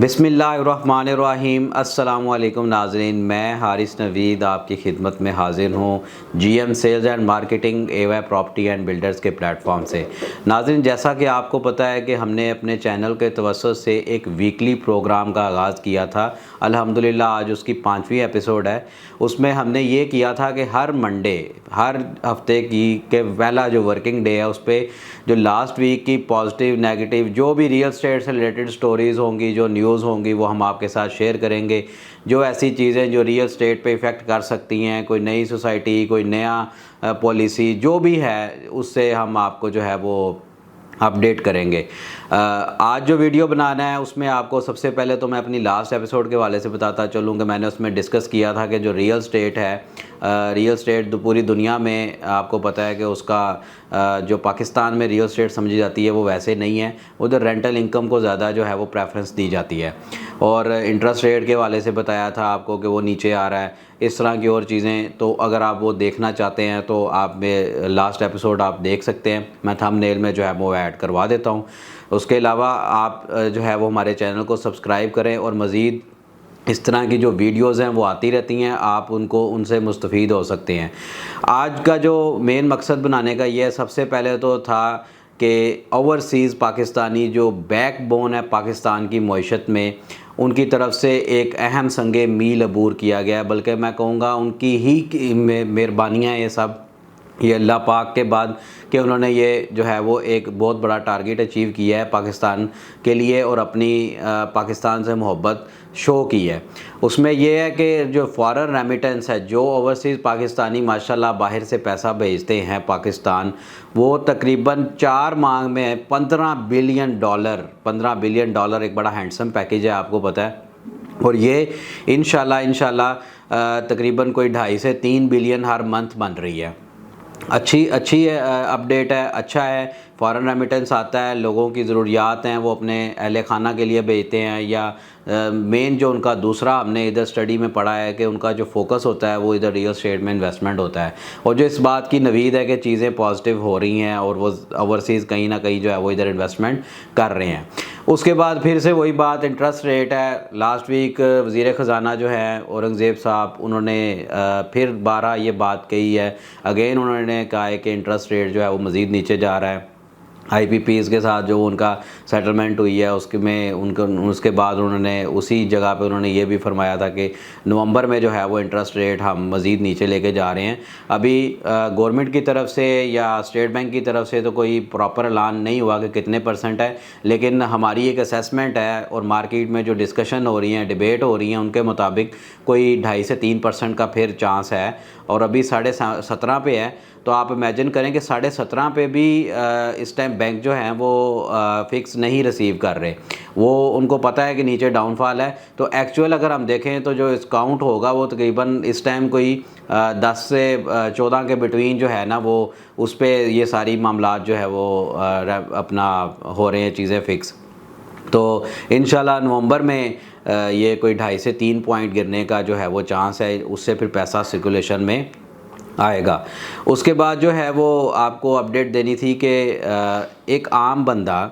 बिस्मिल्लाहिर्रहमानिर्रहीम। अस्सलामुअलैकुम नाज़रीन, मैं हारिस नवीद आपकी खिदमत में हाज़िर हूँ GM sales and marketing AY property and builders के प्लेटफॉर्म से। नाज़रीन, जैसा कि आपको पता है कि हमने अपने चैनल के तवज्जुह से एक वीकली प्रोग्राम का आगाज़ किया था। अल्हम्दुलिल्लाह आज उसकी 5वीं एपिसोड है। उसमें हमने ये किया था कि हर मंडे, हर हफ्ते की के पहला जो वर्किंग डे है उस पर जो लास्ट वीक की पॉजिटिव नेगेटिव जो भी रियल एस्टेट से रिलेटेड स्टोरीज़ होंगी, जो न्यूज़ होंगी, वो हम आपके साथ शेयर करेंगे। जो ऐसी चीज़ें जो रियल एस्टेट पे इफ़ेक्ट कर सकती हैं, कोई नई सोसाइटी, कोई नया पॉलिसी जो भी है, उससे हम आपको जो है वो अपडेट करेंगे। आज जो वीडियो बनाना है उसमें आपको सबसे पहले तो मैं अपनी लास्ट एपिसोड के वाले से बताता चलूँ कि मैंने उसमें डिस्कस किया था कि जो रियल स्टेट है, रियल स्टेट पूरी दुनिया में आपको पता है कि उसका जो पाकिस्तान में रियल स्टेट समझी जाती है वो वैसे नहीं है। उधर रेंटल इनकम को ज़्यादा जो है वो प्रेफरेंस दी जाती है। और इंटरेस्ट रेट के वाले से बताया था आपको कि वो नीचे आ रहा है, इस तरह की और चीज़ें। तो अगर आप वो देखना चाहते हैं तो आप लास्ट एपिसोड आप देख सकते हैं, मैं थंबनेल में जो है वो ऐड करवा देता हूँ। उसके अलावा आप जो है वो हमारे चैनल को सब्सक्राइब करें और मज़ीद इस तरह की जो वीडियोज़ हैं वो आती रहती हैं, आप उनसे मुस्तफ़ीद हो सकते हैं। आज का जो मेन मकसद बनाने का ये सबसे पहले तो था कि ओवरसीज़ पाकिस्तानी जो बैकबोन है पाकिस्तान की मईशत में, उनकी तरफ से एक अहम संग मील अबूर किया गया, बल्कि मैं कहूँगा उनकी ही मेहरबानियाँ ये सब, ये अल्लाह पाक के बाद कि उन्होंने ये जो है वो एक बहुत बड़ा टारगेट अचीव किया है पाकिस्तान के लिए और अपनी पाकिस्तान से मोहब्बत शो की है। उसमें यह है कि जो फॉरेन रेमिटेंस है, जो ओवरसीज़ पाकिस्तानी माशाल्लाह बाहर से पैसा भेजते हैं पाकिस्तान, वो तकरीबन 4 माह में $15 बिलियन एक बड़ा हैंडसम पैकेज है, आपको पता है। और ये इंशाल्लाह तकरीबन कोई 2.5 से 3 बिलियन हर मंथ बन रही है। अच्छी अपडेट है, अच्छा है। फॉरेन रेमिटेंस आता है, लोगों की ज़रूरियात हैं वो अपने अहल खाना के लिए भेजते हैं, या मेन जो उनका दूसरा हमने इधर स्टडी में पढ़ा है कि उनका जो फोकस होता है वो इधर रियल स्टेट में इन्वेस्टमेंट होता है। और जो इस बात की नवीद है कि चीज़ें पॉजिटिव हो रही हैं और वो ओवरसीज़ कहीं ना कहीं जो है वो इधर इन्वेस्टमेंट कर रहे हैं। उसके बाद फिर से वही बात, इंटरेस्ट रेट है। लास्ट वीक वज़ीर ख़जाना जो है औरंगज़ेब साहब, उन्होंने फिर 12 ये बात कही है। अगेन उन्होंने कहा है कि इंटरेस्ट रेट जो है वो मज़ीद नीचे जा रहा है। आईपीपीज़ के साथ जो उनका सेटलमेंट हुई है उसके बाद उन्होंने उसी जगह पे उन्होंने ये भी फरमाया था कि नवंबर में जो है वो इंटरेस्ट रेट हम मज़ीद नीचे लेके जा रहे हैं। अभी गवर्नमेंट की तरफ से या स्टेट बैंक की तरफ से तो कोई प्रॉपर ऐलान नहीं हुआ कि कितने % है, लेकिन हमारी एक असेसमेंट है और मार्केट में जो डिस्कशन हो रही हैं, डिबेट हो रही हैं, उनके मुताबिक कोई 2.5 से 3% का फिर चांस है। और अभी 17.5 पे है, तो आप इमेजिन करें कि 17.5 पे भी इस टाइम बैंक जो हैं वो फ़िक्स नहीं रिसीव कर रहे। वो उनको पता है कि नीचे डाउनफॉल है। तो एक्चुअल अगर हम देखें तो जो डिस्काउंट होगा वो तकरीबन इस टाइम कोई 10 से 14 के बिटवीन जो है ना, वो उस पर ये सारी मामलात जो है वो अपना हो रहे हैं चीज़ें फ़िक्स। तो इंशाल्लाह नवंबर में ये कोई 2.5 से 3 पॉइंट गिरने का जो है वो चांस है, उससे फिर पैसा सर्कुलेशन में आएगा। उसके बाद जो है वो आपको अपडेट देनी थी कि एक आम बंदा,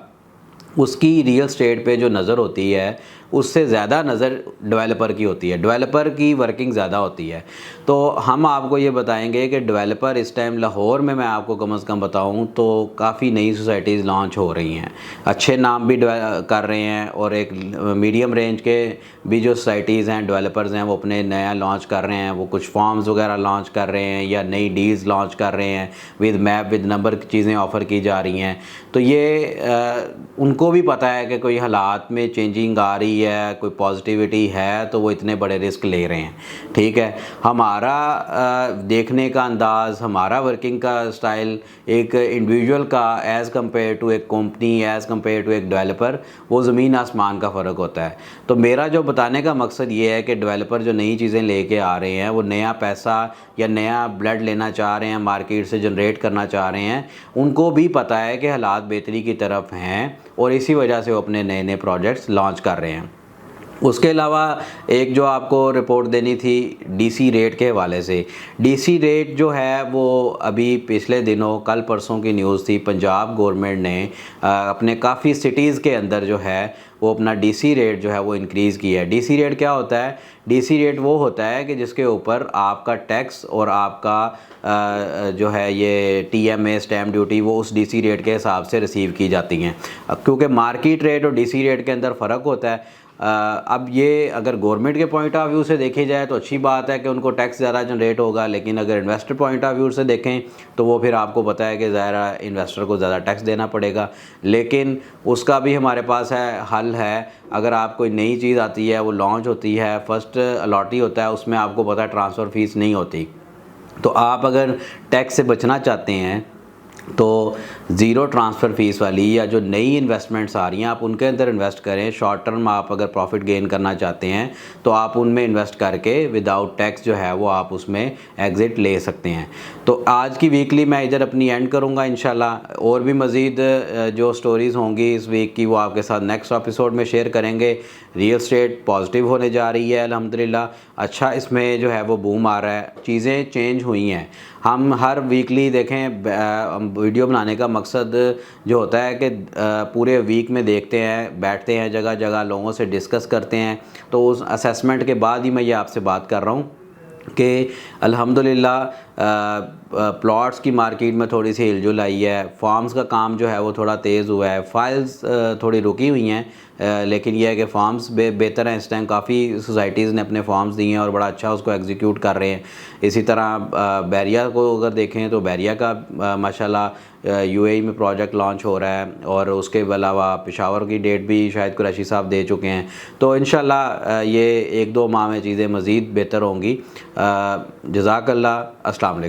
उसकी रियल स्टेट पे जो नज़र होती है उससे ज़्यादा नज़र डेवलपर की होती है, डेवलपर की वर्किंग ज़्यादा होती है। तो हम आपको ये बताएंगे कि डेवलपर इस टाइम लाहौर में, मैं आपको कम से कम बताऊं तो काफ़ी नई सोसाइटीज़ लॉन्च हो रही हैं, अच्छे नाम भी कर रहे हैं। और एक मीडियम रेंज के भी जो सोसाइटीज़ हैं, डेवलपर्स हैं, वो अपने नया लॉन्च कर रहे हैं। वो कुछ फॉर्म्स वगैरह लॉन्च कर रहे हैं या नई डील्स लॉन्च कर रहे हैं, विद मैप विद नंबर की चीज़ें ऑफ़र की जा रही हैं। तो ये उनको भी पता है कि कोई हालात में चेंजिंग आ रही है, कोई पॉजिटिविटी है, तो वो इतने बड़े रिस्क ले रहे हैं। ठीक है, हमारा देखने का अंदाज़, हमारा वर्किंग का स्टाइल एक इंडिविजुअल का एज़ कम्पेयर टू एक कंपनी, एज़ कम्पेयर टू एक डेवलपर, वो ज़मीन आसमान का फ़र्क होता है। तो मेरा जो बताने का मकसद ये है कि डेवलपर जो नई चीज़ें लेके आ रहे हैं, वो नया पैसा या नया ब्लड लेना चाह रहे हैं, मार्केट से जनरेट करना चाह रहे हैं, उनको भी पता है कि हालात बेहतरी की तरफ हैं और इसी वजह से वो अपने नए नए प्रोजेक्ट्स लॉन्च कर रहे हैं। उसके अलावा एक जो आपको रिपोर्ट देनी थी डीसी रेट के हवाले से। डीसी रेट जो है वो अभी पिछले दिनों कल परसों की न्यूज़ थी, पंजाब गवर्नमेंट ने अपने काफ़ी सिटीज़ के अंदर जो है वो अपना डीसी रेट जो है वो इंक्रीज़ किया है। डीसी रेट क्या होता है? डीसी रेट वो होता है कि जिसके ऊपर आपका टैक्स और आपका जो है ये टीएमए स्टैम्प ड्यूटी वो उस डीसी रेट के हिसाब से रिसीव की जाती हैं। क्योंकि मार्केट रेट और डीसी रेट के अंदर फ़र्क होता है। अब ये अगर गवर्नमेंट के पॉइंट ऑफ व्यू से देखी जाए तो अच्छी बात है कि उनको टैक्स ज़्यादा जनरेट होगा, लेकिन अगर इन्वेस्टर पॉइंट ऑफ व्यू से देखें तो वो फिर आपको पता है कि ज़ाहिर इन्वेस्टर को ज़्यादा टैक्स देना पड़ेगा। लेकिन उसका भी हमारे पास हल है। अगर आप कोई नई चीज़ आती है, वो लॉन्च होती है, फर्स्ट अलॉटी होता है, उसमें आपको पता है ट्रांसफ़र फ़ीस नहीं होती। तो आप अगर टैक्स से बचना चाहते हैं तो ज़ीरो ट्रांसफ़र फ़ीस वाली या जो नई इन्वेस्टमेंट्स आ रही हैं आप उनके अंदर इन्वेस्ट करें। शॉर्ट टर्म आप अगर प्रॉफिट गेन करना चाहते हैं तो आप उनमें इन्वेस्ट करके विदाउट टैक्स जो है वो आप उसमें एग्ज़िट ले सकते हैं। तो आज की वीकली मैं इधर अपनी एंड करूंगा इंशाल्लाह। और भी मज़ीद जो स्टोरीज़ होंगी इस वीक की वो आपके साथ नेक्स्ट एपिसोड में शेयर करेंगे। रियल एस्टेट पॉजिटिव होने जा रही है अल्हम्दुलिल्लाह। अच्छा इसमें जो है वो बूम आ रहा है, चीज़ें चेंज हुई हैं। हम हर वीकली देखें वीडियो बनाने का मकसद जो होता है कि पूरे वीक में देखते हैं, बैठते हैं जगह जगह, लोगों से डिस्कस करते हैं। तो उस असेसमेंट के बाद ही मैं ये आपसे बात कर रहा हूँ कि अल्हम्दुलिल्लाह प्लॉट्स की मार्केट में थोड़ी सी हिलजुल आई है। फार्म्स का काम जो है वो थोड़ा तेज़ हुआ है। फाइल्स थोड़ी रुकी हुई हैं, लेकिन यह है कि फार्म्स बेहतर हैं। इस टाइम काफ़ी सोसाइटीज़ ने अपने फार्म्स दिए हैं और बड़ा अच्छा उसको एग्जीक्यूट कर रहे हैं। इसी तरह बैरिया को अगर देखें तो बैरिया का माशाल्लाह यूएई में प्रोजेक्ट लॉन्च हो रहा है, और उसके अलावा पेशावर की डेट भी शायद कुरैशी साहब दे चुके हैं। तो इंशाल्लाह ये 1-2 माह में चीज़ें मज़ीद बेहतर होंगी। जज़ाकल्लाह। अस्सलाम वालेकुम।